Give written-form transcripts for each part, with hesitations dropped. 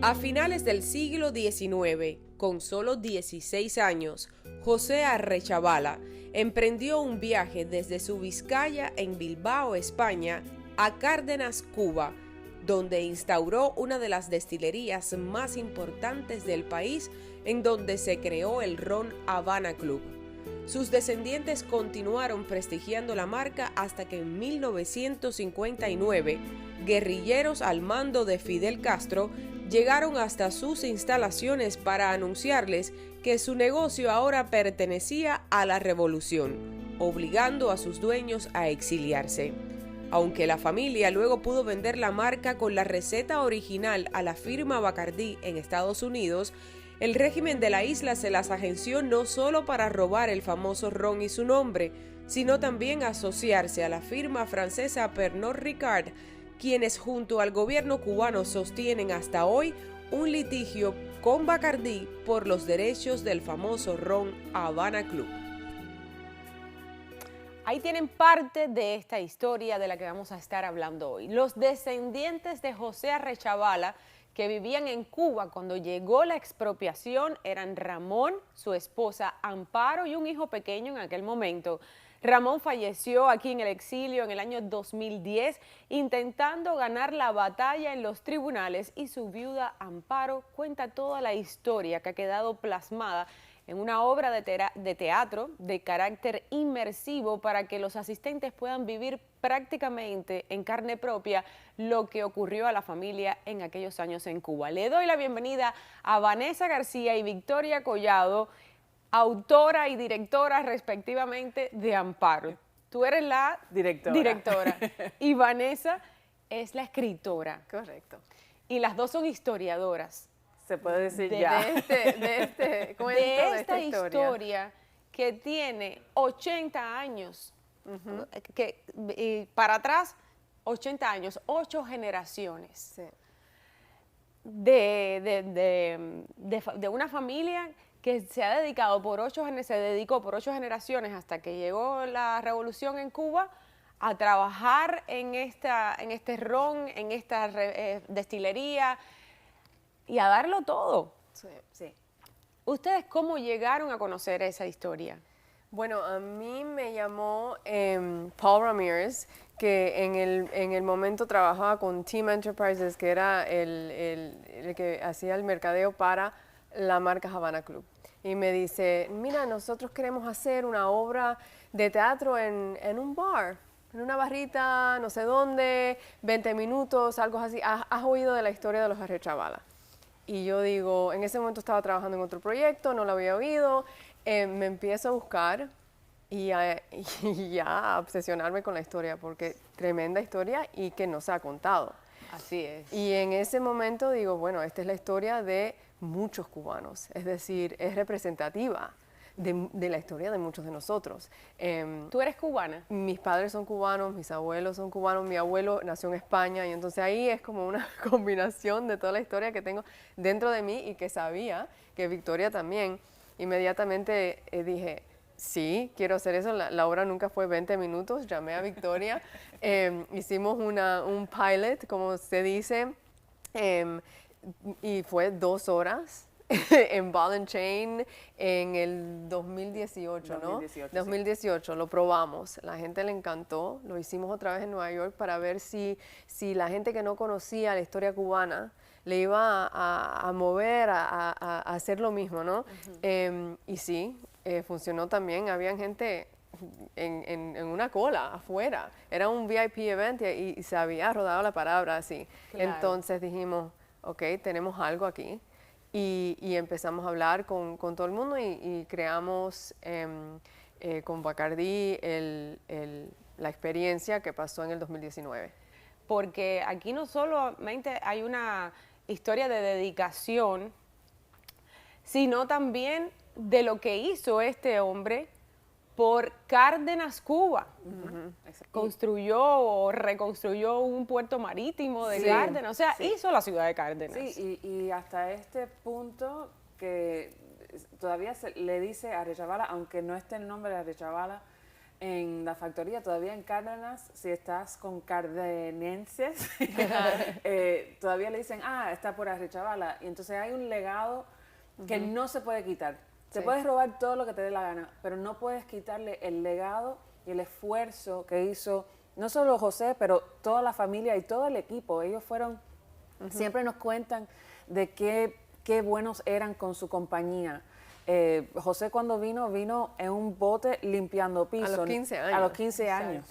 A finales del siglo XIX, con solo 16 años, José Arechavala emprendió un viaje desde su Vizcaya en Bilbao, España, a Cárdenas, Cuba, donde instauró una de las destilerías más importantes del país, en donde se creó el ron Habana Club. Sus descendientes continuaron prestigiando la marca hasta que en 1959, guerrilleros al mando de Fidel Castro llegaron hasta sus instalaciones para anunciarles que su negocio ahora pertenecía a la revolución, obligando a sus dueños a exiliarse. Aunque la familia luego pudo vender la marca con la receta original a la firma Bacardí en Estados Unidos, el régimen de la isla se las agenció no solo para robar el famoso ron y su nombre, sino también asociarse a la firma francesa Pernod Ricard, quienes junto al gobierno cubano sostienen hasta hoy un litigio con Bacardí por los derechos del famoso ron Habana Club. Ahí tienen parte de esta historia de la que vamos a estar hablando hoy. Los descendientes de José Arechavala, que vivían en Cuba cuando llegó la expropiación, eran Ramón, su esposa Amparo y un hijo pequeño en aquel momento. Ramón falleció aquí en el exilio en el año 2010 intentando ganar la batalla en los tribunales, y su viuda Amparo cuenta toda la historia que ha quedado plasmada en una obra de teatro de carácter inmersivo para que los asistentes puedan vivir prácticamente en carne propia lo que ocurrió a la familia en aquellos años en Cuba. Le doy la bienvenida a Vanessa García y Victoria Collado, autora y directora respectivamente de Amparo. Tú eres la directora y Vanessa es la escritora. Correcto. Y las dos son historiadoras. Se puede decir ya. De esta historia que tiene 80 años, para atrás 80 años, 8 generaciones. Sí. De una familia que se dedicó por 8 generaciones hasta que llegó la revolución en Cuba a trabajar en este ron, en esta destilería y a darlo todo. Sí, sí. ¿Ustedes cómo llegaron a conocer esa historia? Bueno, a mí me llamó Paul Ramírez, que en el momento trabajaba con Team Enterprises, que era el que hacía el mercadeo para la marca Habana Club. Y me dice, mira, nosotros queremos hacer una obra de teatro en un bar, en una barrita, no sé dónde, 20 minutos, algo así. ¿Has oído de la historia de los Arechavala? Y yo digo, en ese momento estaba trabajando en otro proyecto, no lo había oído, me empiezo a buscar y ya a obsesionarme con la historia, porque tremenda historia y que no se ha contado. Así es. Y en ese momento digo, bueno, esta es la historia de muchos cubanos, es decir, es representativa de la historia de muchos de nosotros. ¿Tú eres cubana? Mis padres son cubanos, mis abuelos son cubanos, mi abuelo nació en España, y entonces ahí es como una combinación de toda la historia que tengo dentro de mí y que sabía que Victoria también. Inmediatamente dije, sí, quiero hacer eso. La obra nunca fue 20 minutos, llamé a Victoria, hicimos un pilot, como se dice, y fue 2 horas. En Ball and Chain en el 2018, ¿no? 2018, lo probamos, la gente le encantó, lo hicimos otra vez en Nueva York para ver si la gente que no conocía la historia cubana le iba a mover a hacer lo mismo, ¿no? Y sí, funcionó también, había gente en una cola afuera, era un VIP event y se había rodado la palabra así. Claro. Entonces dijimos, ok, tenemos algo aquí. Y empezamos a hablar con todo el mundo y creamos con Bacardí la experiencia que pasó en el 2019. Porque aquí no solamente hay una historia de dedicación, sino también de lo que hizo este hombre por Cárdenas, Cuba. Construyó o reconstruyó un puerto marítimo de Cárdenas, o sea, hizo la ciudad de Cárdenas. Sí, y hasta este punto que todavía le dice Arechavala, aunque no esté el nombre de Arechavala, en la factoría, todavía en Cárdenas, si estás con cardenenses, todavía le dicen, está por Arrechabala. Y entonces hay un legado que no se puede quitar. Te puedes robar todo lo que te dé la gana, pero no puedes quitarle el legado y el esfuerzo que hizo, no solo José, pero toda la familia y todo el equipo. Ellos fueron, siempre nos cuentan de qué buenos eran con su compañía. José cuando vino en un bote limpiando piso. A los 15 años. A los 15 años.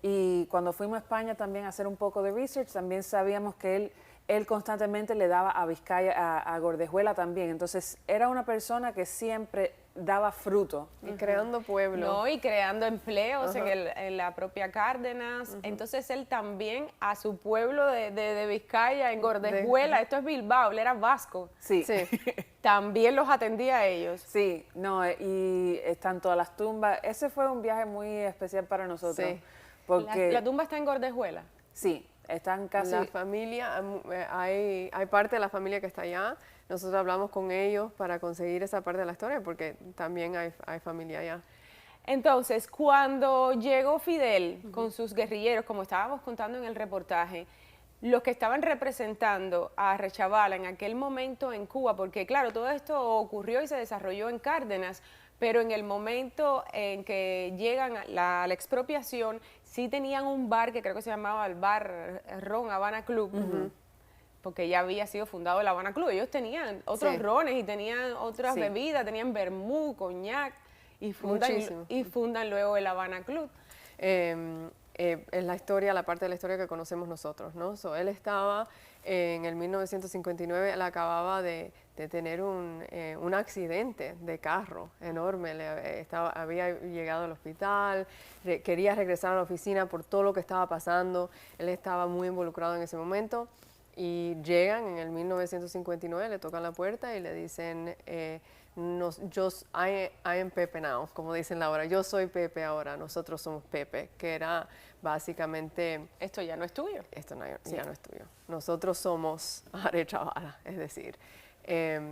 Y cuando fuimos a España también a hacer un poco de research, también sabíamos que él constantemente le daba a Vizcaya, a Gordejuela también. Entonces era una persona que siempre daba fruto. Y creando pueblo. No, y creando empleos en la propia Cárdenas. Entonces él también a su pueblo de Vizcaya, en Gordejuela, esto es Bilbao, él era vasco. Sí. También los atendía a ellos. Sí, no, y están todas las tumbas. Ese fue un viaje muy especial para nosotros. Sí. Porque ¿La tumba está en Gordejuela? sí, están casi... La familia, hay parte de la familia que está allá. Nosotros hablamos con ellos para conseguir esa parte de la historia porque también hay familia allá. Entonces, cuando llegó Fidel con sus guerrilleros, como estábamos contando en el reportaje, los que estaban representando a Arrechabala en aquel momento en Cuba, porque claro, todo esto ocurrió y se desarrolló en Cárdenas, pero en el momento en que llegan a la expropiación, sí tenían un bar que creo que se llamaba el Bar Ron Habana Club, porque ya había sido fundado el Habana Club. Ellos tenían otros rones y tenían otras bebidas, tenían vermú, coñac, y fundan luego el Habana Club. Es la historia, la parte de la historia que conocemos nosotros, ¿no? Él estaba en el 1959, él acababa de tener un accidente de carro enorme, había llegado al hospital, quería regresar a la oficina por todo lo que estaba pasando, él estaba muy involucrado en ese momento y llegan en el 1959, le tocan la puerta y le dicen, I am Pepe now, como dicen ahora, yo soy Pepe ahora, nosotros somos Pepe, que era básicamente... Esto ya no es tuyo. Esto ya no es tuyo. Nosotros somos Arrechabala, es decir,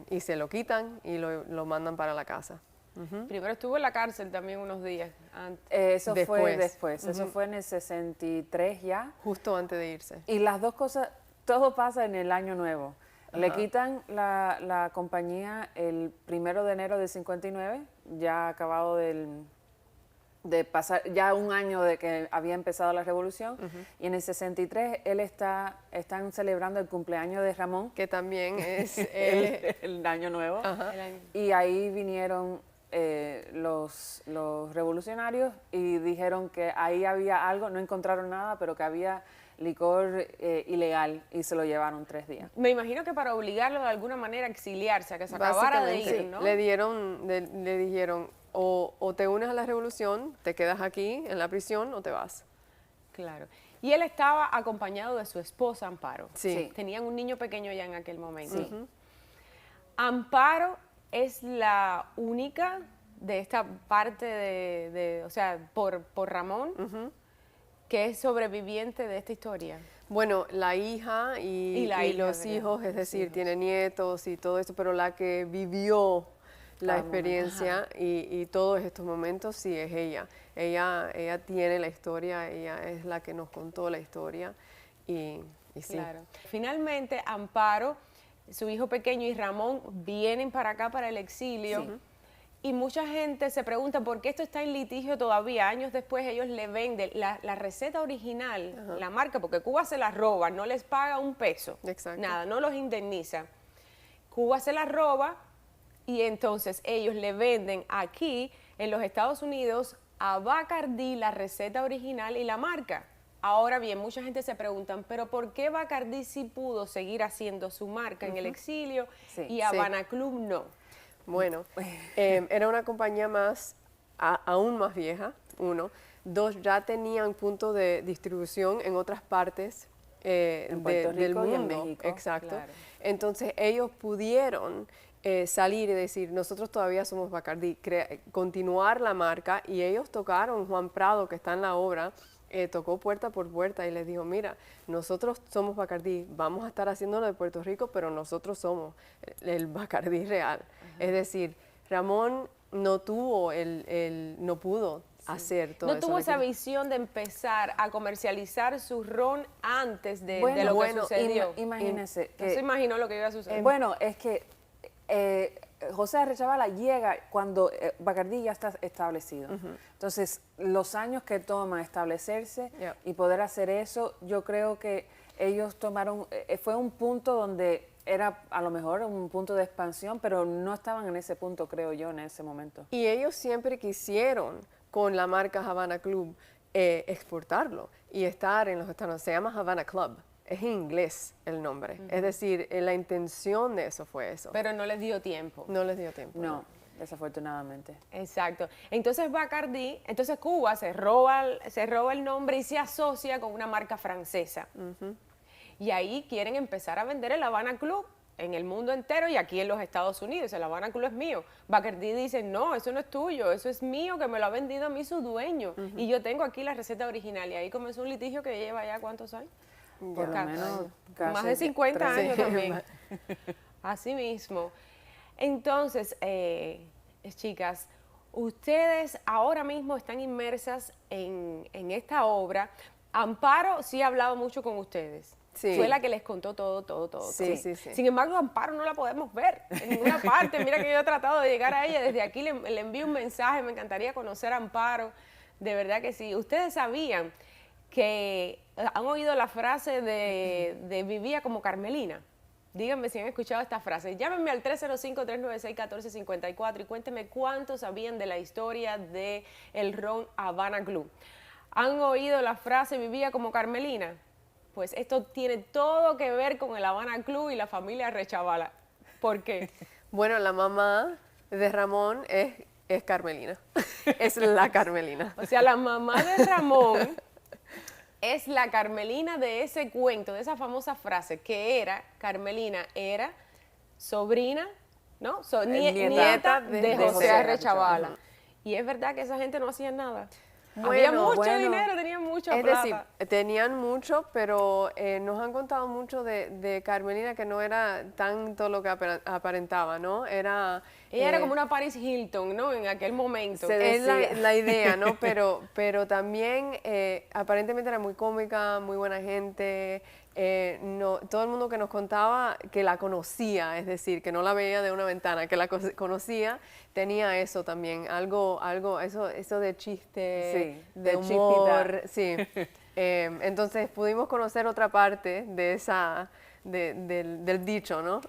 y se lo quitan y lo mandan para la casa. Primero estuvo en la cárcel también unos días antes. Eso fue después, eso fue en el 63 ya. Justo antes de irse. Y las dos cosas, todo pasa en el año nuevo. Le quitan la compañía el 1 de enero del 59, ya acabado de pasar, ya un año de que había empezado la revolución, y en el 63 están celebrando el cumpleaños de Ramón. Que también es el año nuevo. Y ahí vinieron los revolucionarios y dijeron que ahí había algo, no encontraron nada, pero que había licor ilegal y se lo llevaron 3 días. Me imagino que para obligarlo de alguna manera a exiliarse, a que se acabara de ir, ¿no? Le dijeron, o te unes a la revolución, te quedas aquí en la prisión o te vas. Claro. Y él estaba acompañado de su esposa Amparo. Sí. Tenían un niño pequeño ya en aquel momento. Sí. Amparo es la única de esta parte o sea, por Ramón, que es sobreviviente de esta historia. Bueno, la hija y los hijos, es decir, tiene nietos y todo esto, pero la que vivió la experiencia y todos estos momentos, sí, es ella. Ella tiene la historia, ella es la que nos contó la historia y sí. Claro. Finalmente, Amparo, su hijo pequeño y Ramón vienen para acá, para el exilio. Y mucha gente se pregunta por qué esto está en litigio todavía. Años después ellos le venden la receta original, la marca, porque Cuba se la roba, no les paga un peso. Exacto. Nada, no los indemniza. Cuba se la roba y entonces ellos le venden aquí, en los Estados Unidos, a Bacardí la receta original y la marca. Ahora bien, mucha gente se pregunta, ¿pero por qué Bacardí sí pudo seguir haciendo su marca en el exilio y Habana Club no? Bueno, era una compañía aún más vieja, 1. 2, ya tenían punto de distribución en otras partes en Puerto Rico del mundo. Y en México. Exacto. Claro. Entonces ellos pudieron salir y decir, nosotros todavía somos Bacardí, continuar la marca, y ellos tocaron, Juan Prado, que está en la obra, tocó puerta por puerta y les dijo, mira, nosotros somos Bacardí, vamos a estar haciéndolo de Puerto Rico, pero nosotros somos el Bacardí real. Es decir, Ramón no pudo hacer todo ¿No eso. tuvo esa visión de empezar a comercializar su ron antes de lo que Bueno, sucedió? imagínese No se imaginó lo que iba a suceder. Bueno, es que José Arrechavala llega cuando Bacardí ya está establecido. Entonces, los años que toma establecerse y poder hacer eso, yo creo que ellos tomaron, fue un punto donde era a lo mejor un punto de expansión, pero no estaban en ese punto, creo yo, en ese momento. Y ellos siempre quisieron, con la marca Havana Club, exportarlo y estar en los Estados Unidos. Se llama Havana Club. Es en inglés el nombre. Es decir, la intención de eso fue eso. Pero no les dio tiempo. No les dio tiempo. No, desafortunadamente. Exacto. Entonces Bacardí, entonces Cuba se roba el nombre y se asocia con una marca francesa. Y ahí quieren empezar a vender el Havana Club en el mundo entero y aquí en los Estados Unidos. El Havana Club es mío. Bacardí dice, no, eso no es tuyo, eso es mío, que me lo ha vendido a mí su dueño. Y yo tengo aquí la receta original. Y ahí comenzó un litigio que lleva ya, ¿cuántos años? Por lo menos casi más de 50 años 13. también. Así mismo. Entonces, chicas, ustedes ahora mismo están inmersas en esta obra. Amparo sí ha hablado mucho con ustedes. Sí. Fue la que les contó todo. Sí. Sin embargo, Amparo no la podemos ver en ninguna parte. Mira que yo he tratado de llegar a ella. Desde aquí le envío un mensaje. Me encantaría conocer a Amparo. De verdad que sí. Ustedes sabían que han oído la frase de vivía como Carmelina. Díganme si han escuchado esta frase. Llámenme al 305-396-1454 y cuéntenme cuánto sabían de la historia del ron Havana Club. ¿Han oído la frase vivía como Carmelina? Pues esto tiene todo que ver con el Havana Club y la familia Arrechavala. ¿Por qué? Bueno, la mamá de Ramón es Carmelina. Es la Carmelina. O sea, la mamá de Ramón es la Carmelina de ese cuento, de esa famosa frase, que era, Carmelina era sobrina, ¿no? Nieta de José Arrechavala. Y es verdad que esa gente no hacía nada. Había mucho dinero, tenían mucha plata. Es decir, tenían mucho, pero nos han contado mucho de Carmelina, que no era tanto lo que aparentaba, ¿no? Ella era como una Paris Hilton, ¿no? En aquel momento. Es la idea, ¿no? Pero también aparentemente era muy cómica, muy buena gente. No, todo el mundo que nos contaba que la conocía, es decir, que no la veía de una ventana, que la conocía, tenía eso también, algo eso de chiste, de humor, sí. Entonces pudimos conocer otra parte de del dicho, ¿no?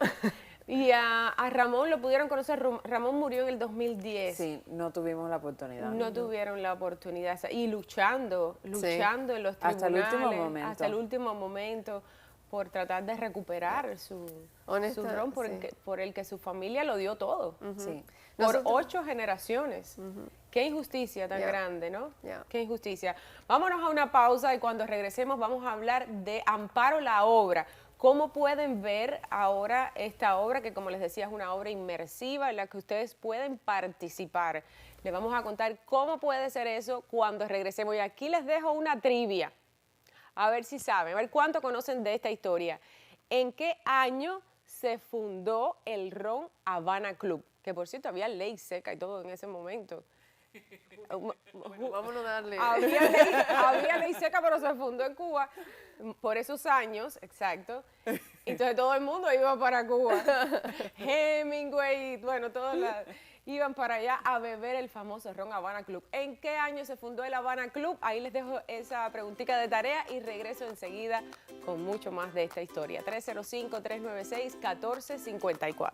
Y a Ramón lo pudieron conocer. Ramón murió en el 2010. Sí, no tuvimos la oportunidad. No tuvieron la oportunidad. Y luchando en los tribunales. Hasta el último momento. Hasta el último momento por tratar de recuperar su ron por el que su familia lo dio todo. Sí. Por 8 generaciones. Qué injusticia tan grande, ¿no? Qué injusticia. Vámonos a una pausa y cuando regresemos vamos a hablar de Amparo la obra. ¿Cómo pueden ver ahora esta obra que, como les decía, es una obra inmersiva en la que ustedes pueden participar? Les vamos a contar cómo puede ser eso cuando regresemos. Y aquí les dejo una trivia, a ver si saben, a ver cuánto conocen de esta historia. ¿En qué año se fundó el ron Havana Club? Que, por cierto, había ley seca y todo en ese momento. Vámonos a darle. Había ley seca, pero se fundó en Cuba por esos años, exacto. Entonces todo el mundo iba para Cuba. Hemingway, bueno, todos iban para allá a beber el famoso ron Havana Club. ¿En qué año se fundó el Havana Club? Ahí les dejo esa preguntita de tarea y regreso enseguida con mucho más de esta historia. 305-396-1454.